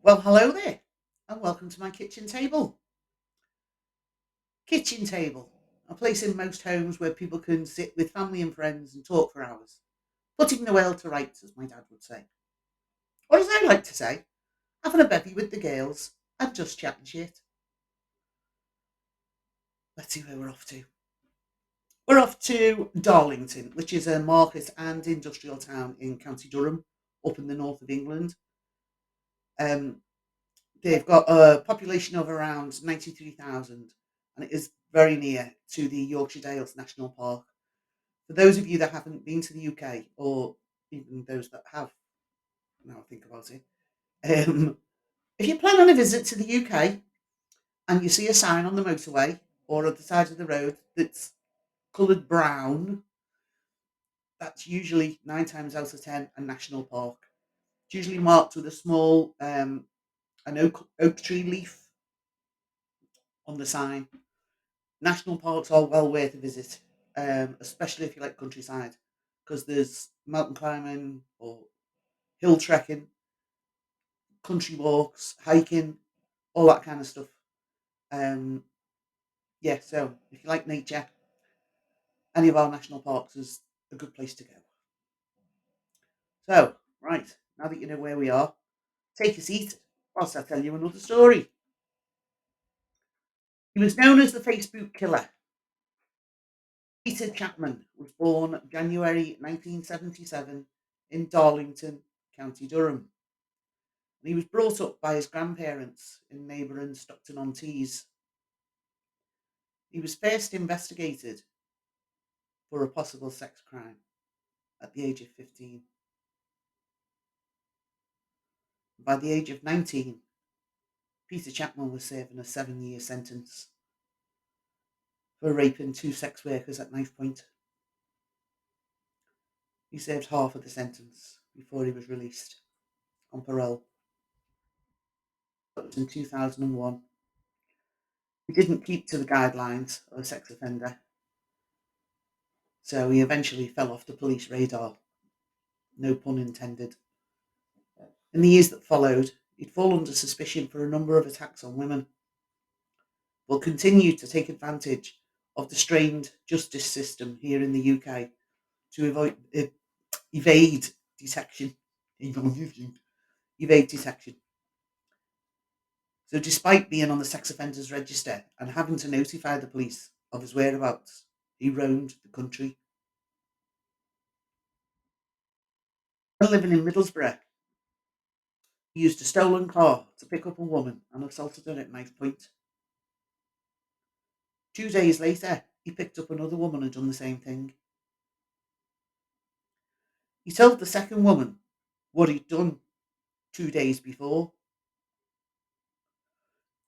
Well, hello there, and welcome to my kitchen table. Kitchen table, a place in most homes where people can sit with family and friends and talk for hours, putting the world to rights, as my dad would say. Or as I like to say, having a bevy with the girls and just chatting shit. Let's see where we're off to. We're off to Darlington, which is a market and industrial town in County Durham, up in the north of England. Um, they've got a population of around 93,000, and it is very near to the Yorkshire Dales National Park. For those of you that haven't been to the UK, or even those that have, now I think about it, if you plan on a visit to the UK and you see a sign on the motorway or at the side of the road that's coloured brown, that's usually 9 times out of 10 a national park. It's usually marked with a small an oak tree leaf on the sign. National parks are well worth a visit, especially if you like countryside, because there's mountain climbing or hill trekking, country walks, hiking, all that kind of stuff. Um, yeah, so if you like nature, any of our national parks is a good place to go. So, right, now that you know where we are, take a seat whilst I tell you another story. He was known as the Facebook killer. Peter Chapman was born January 1977 in Darlington, County Durham. And he was brought up by his grandparents in neighbouring Stockton-on-Tees. He was first investigated for a possible sex crime at the age of 15. By the age of 19, Peter Chapman was serving a 7-year sentence for raping two sex workers at knife point. He served half of the sentence before he was released on parole. In 2001, he didn't keep to the guidelines of a sex offender, so he eventually fell off the police radar. No pun intended. In the years that followed, he'd fall under suspicion for a number of attacks on women, but continued to take advantage of the strained justice system here in the UK to evade detection. Evade detection. So, despite being on the sex offenders register and having to notify the police of his whereabouts, he roamed the country. While living in Middlesbrough, he used a stolen car to pick up a woman and assaulted her at knife point. 2 days later, he picked up another woman and done the same thing. He told the second woman what he'd done 2 days before.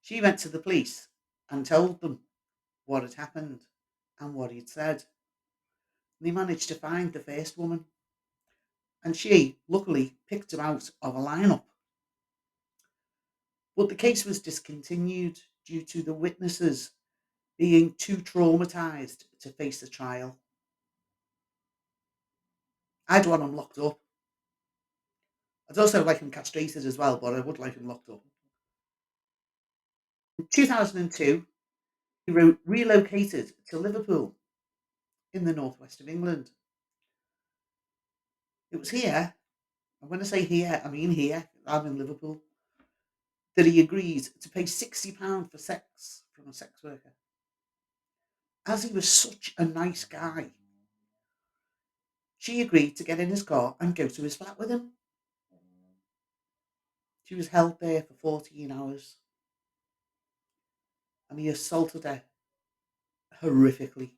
She went to the police and told them what had happened and what he'd said. They managed to find the first woman, and she luckily picked him out of a lineup. But the case was discontinued due to the witnesses being too traumatised to face the trial. I'd want him locked up. I'd also like him castrated as well, but I would like him locked up. In 2002, he relocated to Liverpool in the northwest of England. It was here, and when I say here, I mean here, I'm in Liverpool, that he agreed to pay £60 for sex from a sex worker. As he was such a nice guy, she agreed to get in his car and go to his flat with him. She was held there for 14 hours, and he assaulted her horrifically.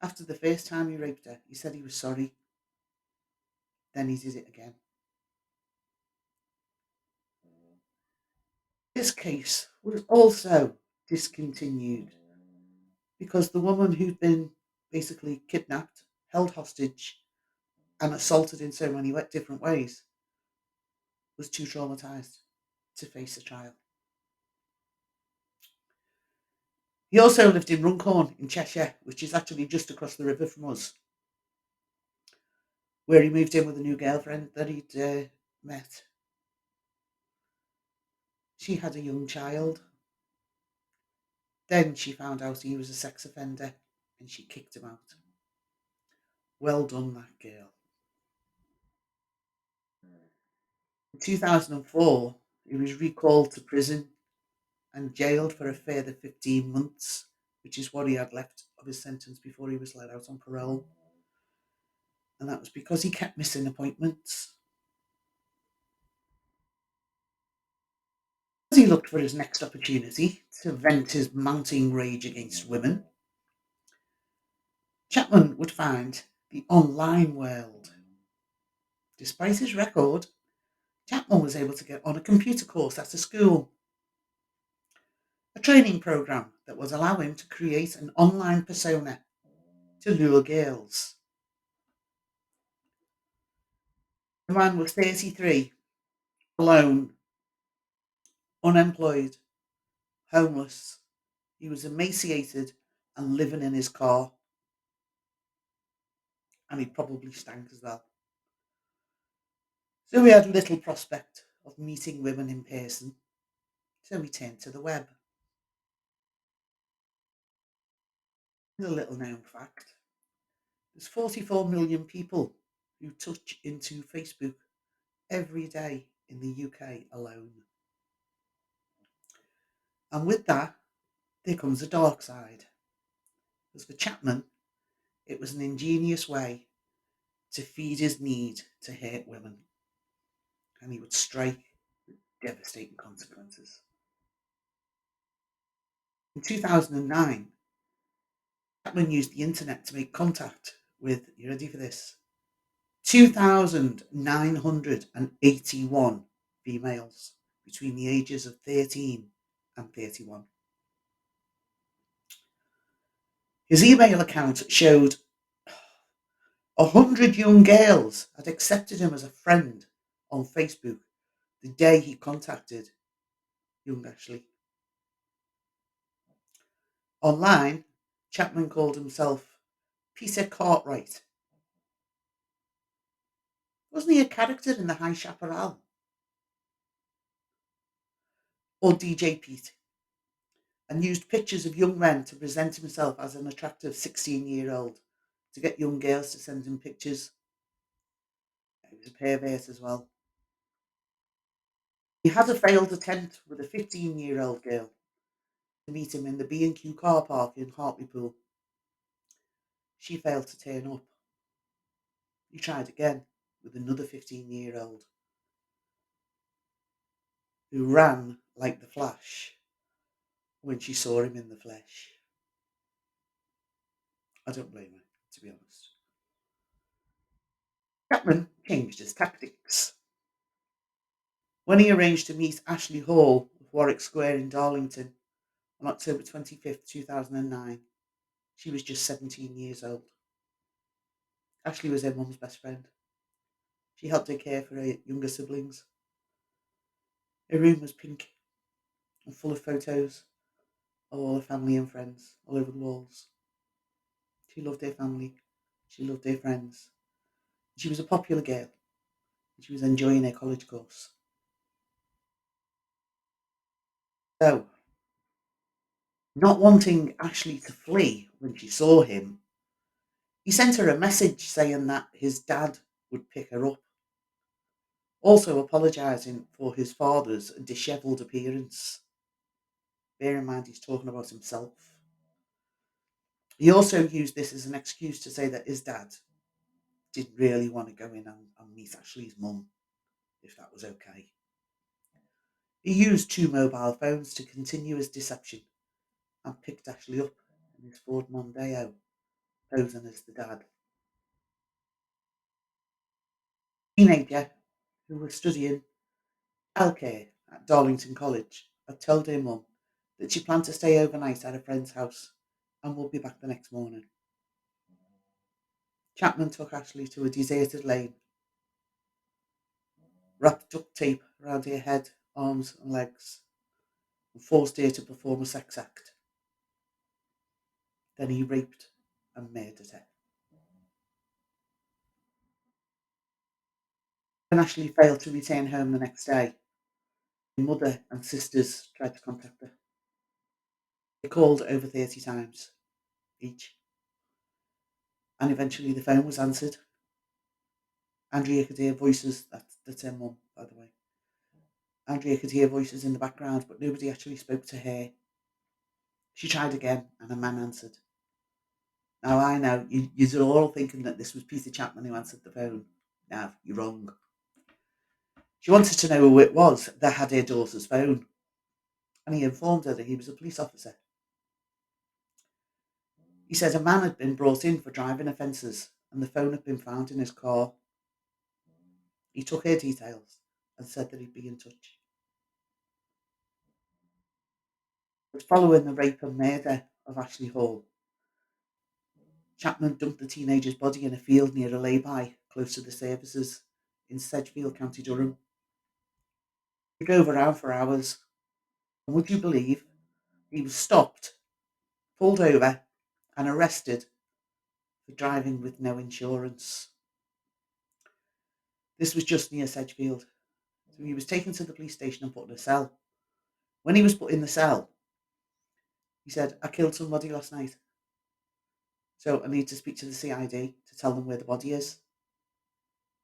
After the first time he raped her, he said he was sorry. Then he did it again. This case was also discontinued because the woman who'd been basically kidnapped, held hostage, and assaulted in so many different ways was too traumatized to face a trial. He also lived in Runcorn in Cheshire, which is actually just across the river from us, where he moved in with a new girlfriend that he'd met. She had a young child. Then she found out he was a sex offender and she kicked him out. Well done, that girl. In 2004, he was recalled to prison and jailed for a further 15 months, which is what he had left of his sentence before he was let out on parole. And that was because he kept missing appointments. As he looked for his next opportunity to vent his mounting rage against women, Chapman would find the online world. Despite his record, Chapman was able to get on a computer course at a school, a training program that would allow him to create an online persona to lure girls. The man was 33, alone, unemployed, homeless. He was emaciated and living in his car, and he probably stank as well. So he had little prospect of meeting women in person, so he turned to the web. Here's a little known fact. There's 44 million people who touch into Facebook every day in the UK alone. And with that, there comes a dark side. As for Chapman, it was an ingenious way to feed his need to hurt women, and he would strike with devastating consequences. In 2009, Chapman used the internet to make contact with, you ready for this? 2,981 females between the ages of 13 and 31. His email account showed 100 young girls had accepted him as a friend on Facebook the day he contacted young Ashley. Online, Chapman called himself Peter Cartwright. Wasn't he a character in the High Chaparral? Or DJ Pete? And used pictures of young men to present himself as an attractive 16-year-old to get young girls to send him pictures. He was a pervert as well. He had a failed attempt with a 15-year-old girl to meet him in the B&Q car park in Hartlepool. She failed to turn up. He tried again with another 15-year-old who ran like the Flash when she saw him in the flesh. I don't blame her, to be honest. Chapman changed his tactics. When he arranged to meet Ashley Hall of Warwick Square in Darlington on October 25th, 2009, she was just 17 years old. Ashley was her mum's best friend. She helped her care for her younger siblings. Her room was pink and full of photos of all her family and friends all over the walls. She loved her family. She loved her friends. She was a popular girl. And she was enjoying her college course. So, not wanting Ashley to flee when she saw him, he sent her a message saying that his dad would pick her up, also apologising for his father's dishevelled appearance. Bear in mind, he's talking about himself. He also used this as an excuse to say that his dad didn't really want to go in and meet Ashley's mum, if that was okay. He used two mobile phones to continue his deception and picked Ashley up in his Ford Mondeo, posing as the dad. Teenager who was studying childcare at Darlington College had told her mum that she planned to stay overnight at a friend's house and would be back the next morning. Chapman took Ashley to a deserted lane, wrapped duct tape around her head, arms, and legs, and forced her to perform a sex act. Then he raped and murdered her. When Ashley failed to return home the next day, Her mother and sisters tried to contact her. They called over 30 times each, and eventually the phone was answered. Andrea could hear voices. That's her mum, by the way. Andrea could hear voices in the background, but nobody actually spoke to her. She tried again, and a man answered. Now, I know you're all thinking that this was Peter Chapman who answered the phone. No, you're wrong. She wanted to know who it was that had her daughter's phone, and he informed her that he was a police officer. He said a man had been brought in for driving offences, and the phone had been found in his car. He took her details and said that he'd be in touch. But following the rape and murder of Ashley Hall, Chapman dumped the teenager's body in a field near a lay-by close to the services in Sedgefield, County Durham. He drove around for hours, and would you believe he was stopped, pulled over, and arrested for driving with no insurance. This was just near Sedgefield. So he was taken to the police station and put in a cell. When he was put in the cell, he said, I killed somebody last night. So I need to speak to the CID to tell them where the body is.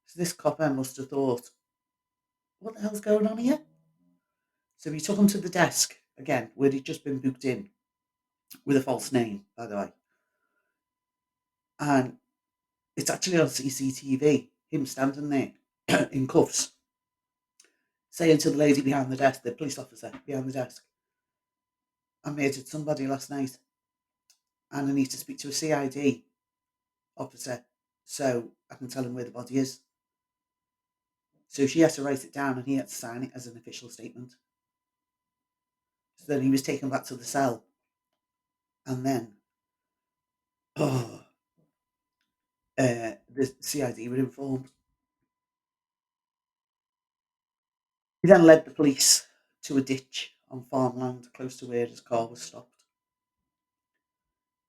So this copper must have thought, what the hell's going on here? So he took him to the desk again, where he'd just been booked in with a false name, by the way. And it's actually on CCTV, him standing there in cuffs, saying to the lady behind the desk, the police officer behind the desk, I murdered somebody last night and I need to speak to a CID officer so I can tell him where the body is. So she had to write it down and he had to sign it as an official statement. So then he was taken back to the cell and then the CID were informed. He then led the police to a ditch on farmland close to where his car was stopped.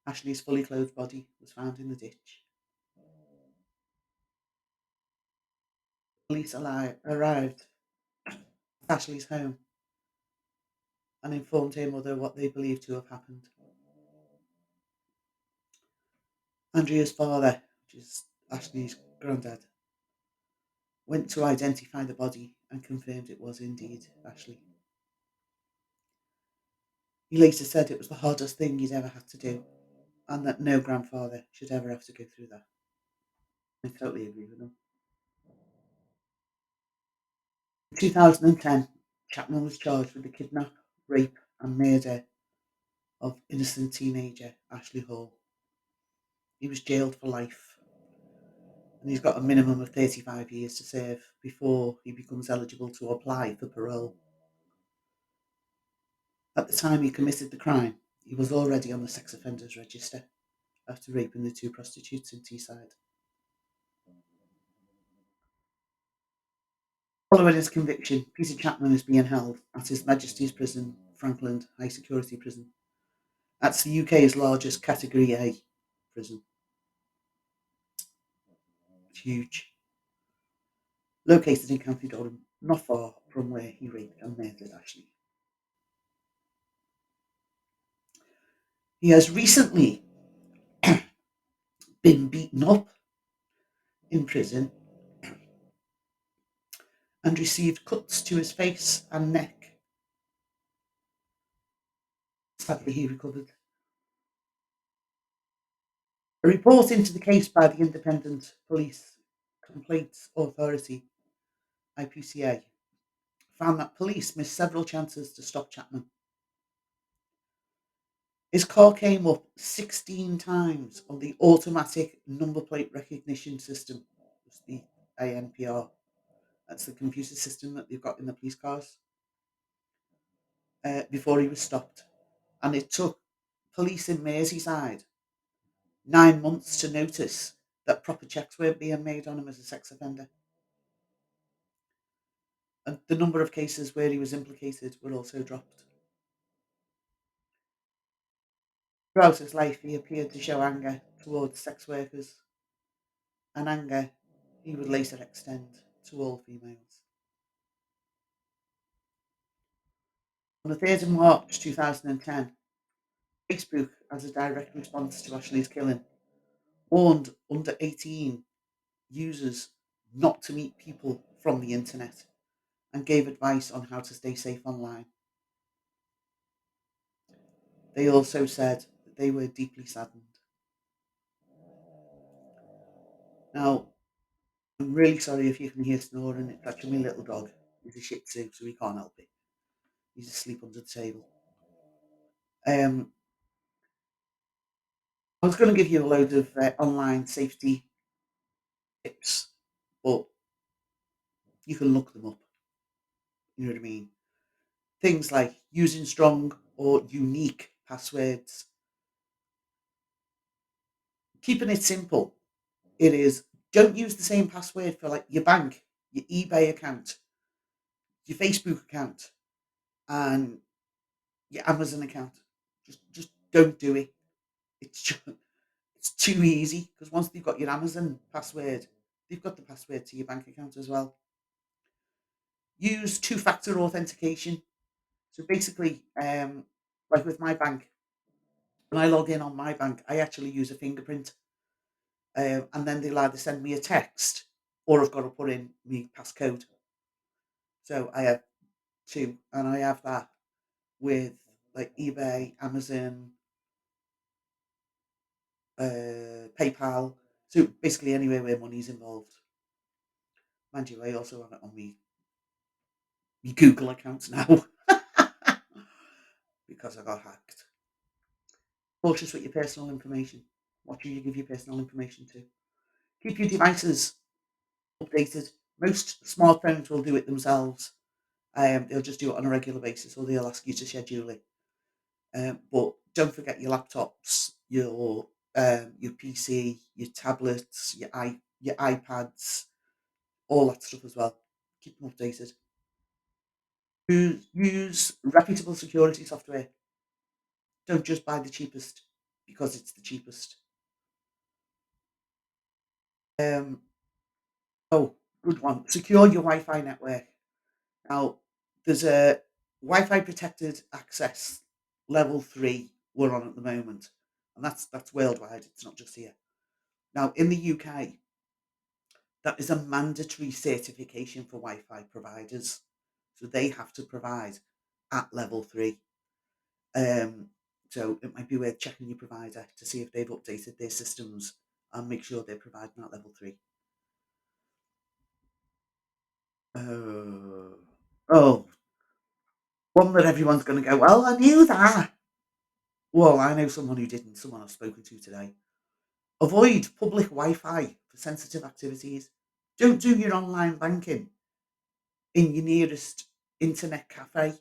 Ashley's fully clothed body was found in the ditch. Police arrived at Ashley's home and informed her mother what they believed to have happened. Andrea's father, which is Ashley's granddad, went to identify the body and confirmed it was indeed Ashley. He later said it was the hardest thing he'd ever had to do and that no grandfather should ever have to go through that. I totally agree with him. In 2010, Chapman was charged with the kidnap, rape and murder of innocent teenager Ashley Hall. He was jailed for life and he's got a minimum of 35 years to serve before he becomes eligible to apply for parole. At the time he committed the crime, he was already on the sex offenders register after raping the two prostitutes in Teesside. Following his conviction, Peter Chapman is being held at His Majesty's Prison, Frankland High Security Prison. That's the UK's largest Category A prison. It's huge. Located in County Durham, not far from where he raped and murdered Ashley. He has recently been beaten up in prison and received cuts to his face and neck. Sadly, he recovered. A report into the case by the Independent Police Complaints Authority, IPCA, found that police missed several chances to stop Chapman. His car came up 16 times on the automatic number plate recognition system, the ANPR. That's the computer system that they've got in the police cars, before he was stopped. And it took police in Merseyside 9 months to notice that proper checks weren't being made on him as a sex offender. And the number of cases where he was implicated were also dropped. Throughout his life, he appeared to show anger towards sex workers, an anger he would later extend to all females. On the 3rd of March 2010, Facebook, as a direct response to Ashley's killing, warned under 18 users not to meet people from the internet and gave advice on how to stay safe online. They also said that they were deeply saddened. Now, I'm really sorry if you can hear snoring. It's actually my little dog. He's a Shih Tzu, so he can't help it. He's asleep under the table. Um, I was going to give you a load of online safety tips, but you can look them up. You know what I mean? Things like using strong or unique passwords, keeping it simple. It is, don't use the same password for like your bank, your eBay account, your Facebook account, and your Amazon account. Just don't do it. It's just, it's too easy because once they've got your Amazon password, they've got the password to your bank account as well. Use two-factor authentication. So basically, like with my bank, when I log in on my bank, I actually use a fingerprint, and then they'll either send me a text or I've got to put in my passcode. So I have two, and I have that with like eBay, Amazon, PayPal. So basically anywhere where money's involved. Mind you, I also have it on me Google accounts now because I got hacked. Cautious with your personal information. What do you give your personal information to? Keep your devices updated. Most smartphones will do it themselves. They'll just do it on a regular basis, or they'll ask you to schedule it. But don't forget your laptops, your PC, your tablets, your iPads, all that stuff as well. Keep them updated. Use reputable security software. Don't just buy the cheapest because it's the cheapest. Um, oh, good one. Secure your Wi-Fi network. Now, there's a Wi-Fi protected access level 3 we're on at the moment, and that's worldwide. It's not just here. Now, in the UK, that is a mandatory certification for Wi-Fi providers, so they have to provide at level 3. Um, so it might be worth checking your provider to see if they've updated their systems and make sure they're providing at level 3. Oh, oh, one that everyone's going to go, well, I knew that. Well, I know someone who didn't, someone I've spoken to today. Avoid public Wi-Fi for sensitive activities. Don't do your online banking in your nearest internet cafe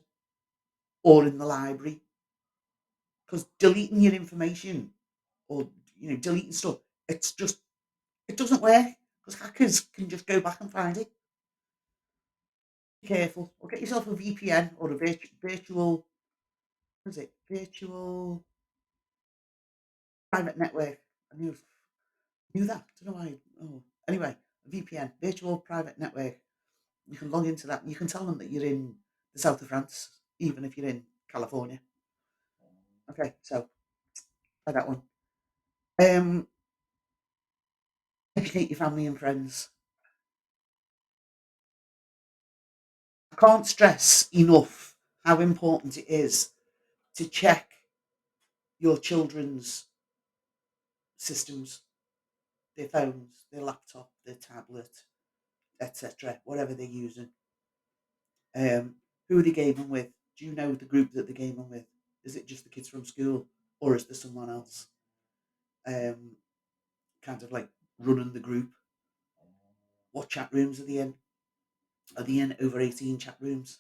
or in the library, because deleting your information or deleting stuff, it's just it doesn't work because hackers can just go back and find it. Be careful, or get yourself a VPN or a virtual. What is it? Virtual private network. I knew that. Don't know why. Oh, anyway, a VPN, virtual private network. You can log into that. And you can tell them that you're in the south of France, even if you're in California. Okay, so try that one. Um, Educate your family and friends. I can't stress enough how important it is to check your children's systems, their phones, their laptop, their tablet, etc., whatever they're using. Who are they gaming with? Do you know the group that they're gaming with? Is it just the kids from school, or is there someone else um, kind of like running the group? What chat rooms are they in? Are they in over 18 chat rooms?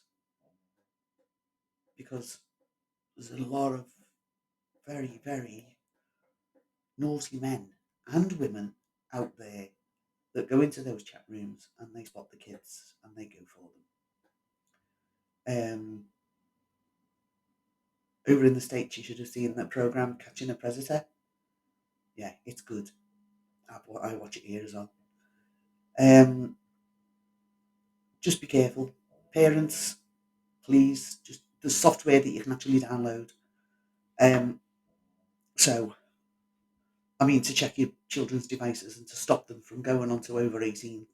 Because there's a lot of very, very naughty men and women out there that go into those chat rooms and they spot the kids and they go for them. Over in the States, you should have seen that program, Catching a Predator. Yeah, it's good. I watch it here as well. Um, just be careful. Parents, please, just the software that you can actually download. Um, so, I mean, to check your children's devices and to stop them from going onto over 18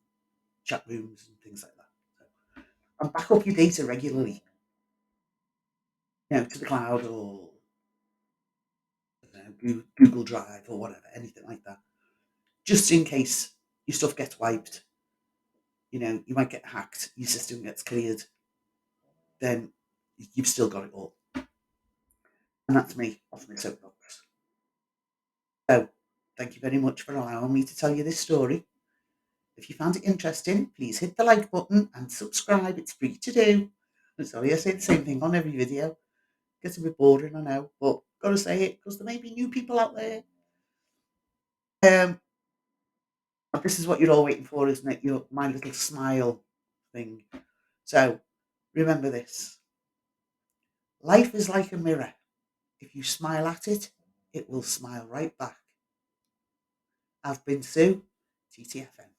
chat rooms and things like that. So, and back up your data regularly, to the cloud or Google Drive or whatever, anything like that, just in case your stuff gets wiped. You might get hacked, your system gets cleared, then you've still got it all. And that's me off my soapbox. So, thank you very much for allowing me to tell you this story. If you found it interesting, please hit the like button and subscribe. It's free to do. I'm sorry, I say the same thing on every video. Gets a bit boring, I know, but gotta say it because there may be new people out there. This is what you're all waiting for, isn't it? My little smile thing. So remember this: life is like a mirror. If you smile at it, it will smile right back. I've been Sue, TTFN.